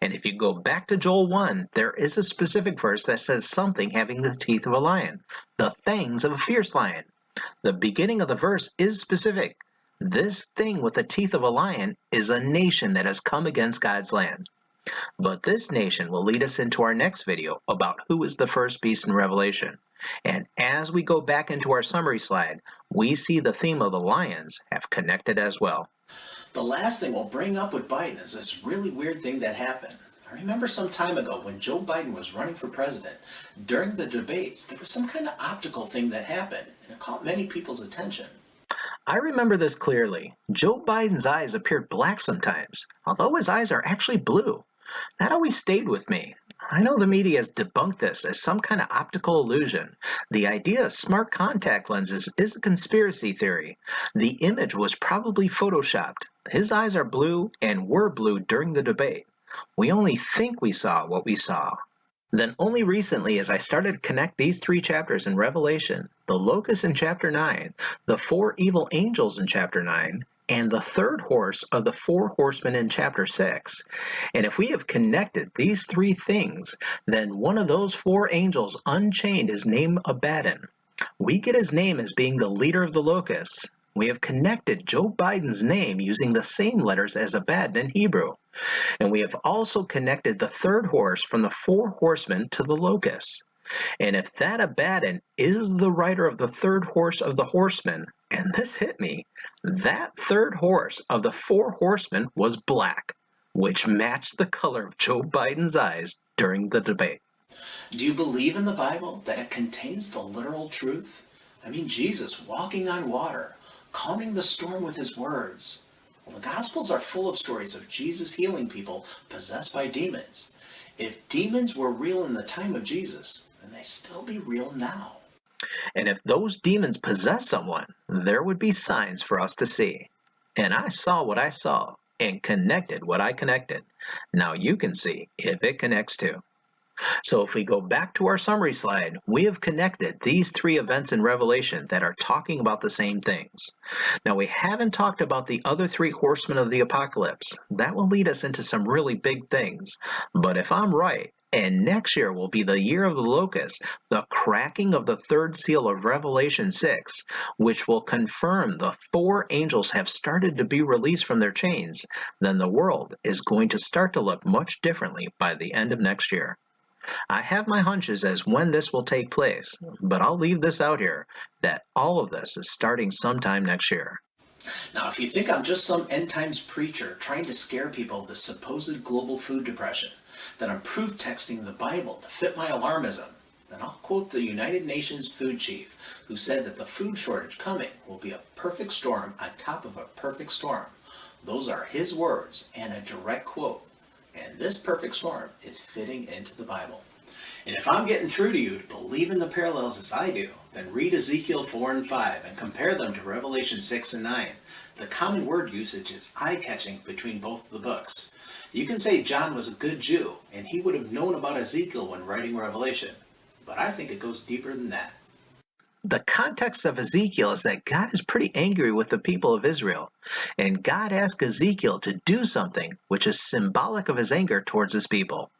And if you go back to Joel 1, there is a specific verse that says something having the teeth of a lion, the fangs of a fierce lion. The beginning of the verse is specific. This thing with the teeth of a lion is a nation that has come against God's land. But this nation will lead us into our next video about who is the first beast in Revelation. And as we go back into our summary slide, we see the theme of the lions have connected as well. The last thing we'll bring up with Biden is this really weird thing that happened. I remember some time ago when Joe Biden was running for president, during the debates, there was some kind of optical thing that happened, and it caught many people's attention. I remember this clearly. Joe Biden's eyes appeared black sometimes, although his eyes are actually blue. That always stayed with me. I know the media has debunked this as some kind of optical illusion. The idea of smart contact lenses is a conspiracy theory. The image was probably photoshopped. His eyes are blue and were blue during the debate. We only think we saw what we saw. Then only recently, as I started to connect these three chapters in Revelation, the locusts in chapter 9, the four evil angels in chapter 9, and the third horse of the four horsemen in chapter 6. And if we have connected these three things, then one of those four angels unchained is named Abaddon. We get his name as being the leader of the locusts. We have connected Joe Biden's name using the same letters as Abaddon in Hebrew. And we have also connected the third horse from the four horsemen to the locusts. And if that Abaddon is the rider of the third horse of the horsemen, and this hit me, that third horse of the four horsemen was black, which matched the color of Joe Biden's eyes during the debate. Do you believe in the Bible that it contains the literal truth? I mean, Jesus walking on water, calming the storm with his words. Well, the Gospels are full of stories of Jesus healing people possessed by demons. If demons were real in the time of Jesus, then they still be real now. And if those demons possess someone, there would be signs for us to see. And I saw what I saw and connected what I connected. Now you can see if it connects too. So if we go back to our summary slide, we have connected these three events in Revelation that are talking about the same things. Now we haven't talked about the other three horsemen of the apocalypse. That will lead us into some really big things. But if I'm right, and next year will be the year of the locust, the cracking of the third seal of Revelation 6, which will confirm the four angels have started to be released from their chains, then the world is going to start to look much differently by the end of next year. I have my hunches as when this will take place, but I'll leave this out here, that all of this is starting sometime next year. Now, if you think I'm just some end times preacher trying to scare people of the supposed global food depression, that I'm proof texting the Bible to fit my alarmism, then I'll quote the United Nations food chief, who said that the food shortage coming will be a perfect storm on top of a perfect storm. Those are his words and a direct quote. And this perfect storm is fitting into the Bible. And if I'm getting through to you to believe in the parallels as I do, then read Ezekiel 4 and 5 and compare them to Revelation 6 and 9. The common word usage is eye-catching between both of the books. You can say John was a good Jew, and he would have known about Ezekiel when writing Revelation. But I think it goes deeper than that. The context of Ezekiel is that God is pretty angry with the people of Israel, and God asked Ezekiel to do something which is symbolic of his anger towards his people.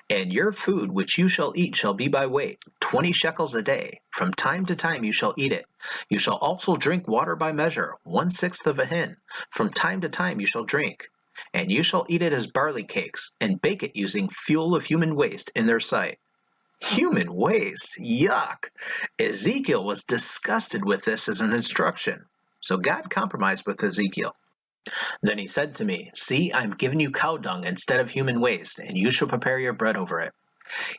And your food which you shall eat shall be by weight, 20 shekels a day. From time to time you shall eat it. You shall also drink water by measure, 1/6 of a hin. From time to time you shall drink. And you shall eat it as barley cakes, and bake it using fuel of human waste in their sight. Human waste? Yuck! Ezekiel was disgusted with this as an instruction. So God compromised with Ezekiel. Then he said to me, See, I'm giving you cow dung instead of human waste, and you shall prepare your bread over it.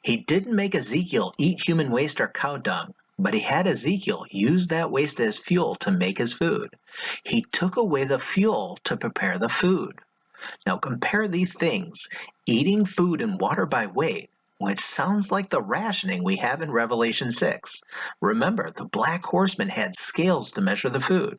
He didn't make Ezekiel eat human waste or cow dung, but he had Ezekiel use that waste as fuel to make his food. He took away the fuel to prepare the food. Now compare these things, eating food and water by weight, which sounds like the rationing we have in Revelation 6. Remember, the black horseman had scales to measure the food.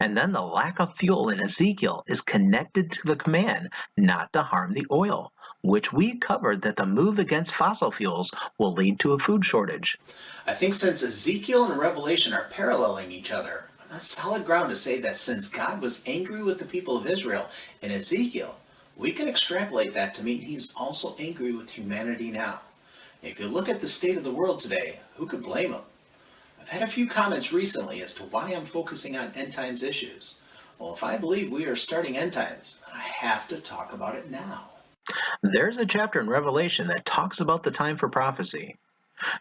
And then the lack of fuel in Ezekiel is connected to the command not to harm the oil, which we covered that the move against fossil fuels will lead to a food shortage. I think since Ezekiel and Revelation are paralleling each other, I'm on solid ground to say that since God was angry with the people of Israel in Ezekiel, we can extrapolate that to mean he's also angry with humanity now. If you look at the state of the world today, who could blame him? I've had a few comments recently as to why I'm focusing on end times issues. Well, if I believe we are starting end times, then I have to talk about it now. There's a chapter in Revelation that talks about the time for prophecy.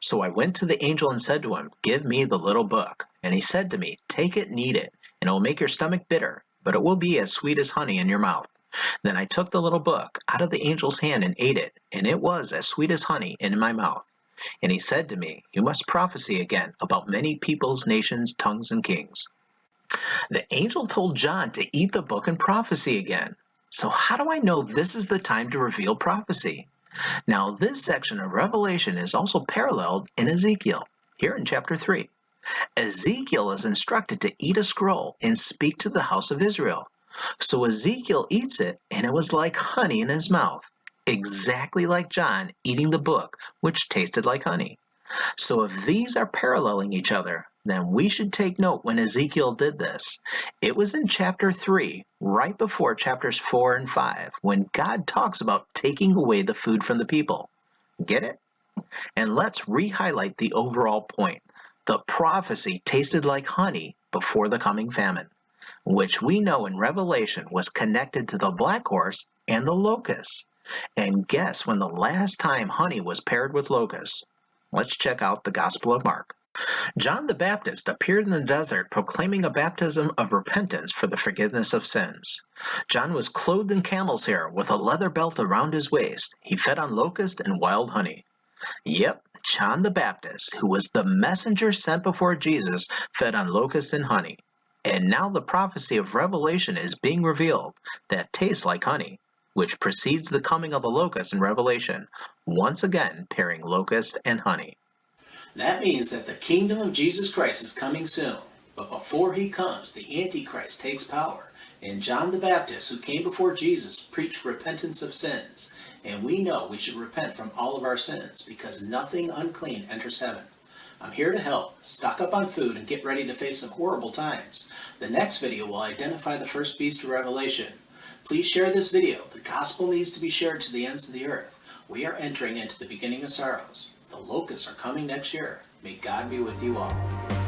So I went to the angel and said to him, Give me the little book. And he said to me, Take it and eat it, and it will make your stomach bitter, but it will be as sweet as honey in your mouth. Then I took the little book out of the angel's hand and ate it, and it was as sweet as honey in my mouth. And he said to me, You must prophesy again about many peoples, nations, tongues, and kings. The angel told John to eat the book and prophecy again. So how do I know this is the time to reveal prophecy? Now this section of Revelation is also paralleled in Ezekiel, here in chapter 3. Ezekiel is instructed to eat a scroll and speak to the house of Israel. So Ezekiel eats it, and it was like honey in his mouth, exactly like John eating the book, which tasted like honey. So if these are paralleling each other, then we should take note when Ezekiel did this. It was in chapter 3, right before chapters 4 and 5, when God talks about taking away the food from the people. Get it? And let's re-highlight the overall point. The prophecy tasted like honey before the coming famine, which we know in Revelation was connected to the black horse and the locusts. And guess when the last time honey was paired with locusts? Let's check out the Gospel of Mark. John the Baptist appeared in the desert proclaiming a baptism of repentance for the forgiveness of sins. John was clothed in camel's hair with a leather belt around his waist. He fed on locusts and wild honey. Yep, John the Baptist, who was the messenger sent before Jesus, fed on locusts and honey. And now the prophecy of Revelation is being revealed that tastes like honey, which precedes the coming of the locust in Revelation, once again pairing locust and honey. That means that the kingdom of Jesus Christ is coming soon. But before he comes, the Antichrist takes power. And John the Baptist, who came before Jesus, preached repentance of sins. And we know we should repent from all of our sins, because nothing unclean enters heaven. I'm here to help. Stock up on food and get ready to face some horrible times. The next video will identify the first beast of Revelation. Please share this video. The gospel needs to be shared to the ends of the earth. We are entering into the beginning of sorrows. The locusts are coming next year. May God be with you all.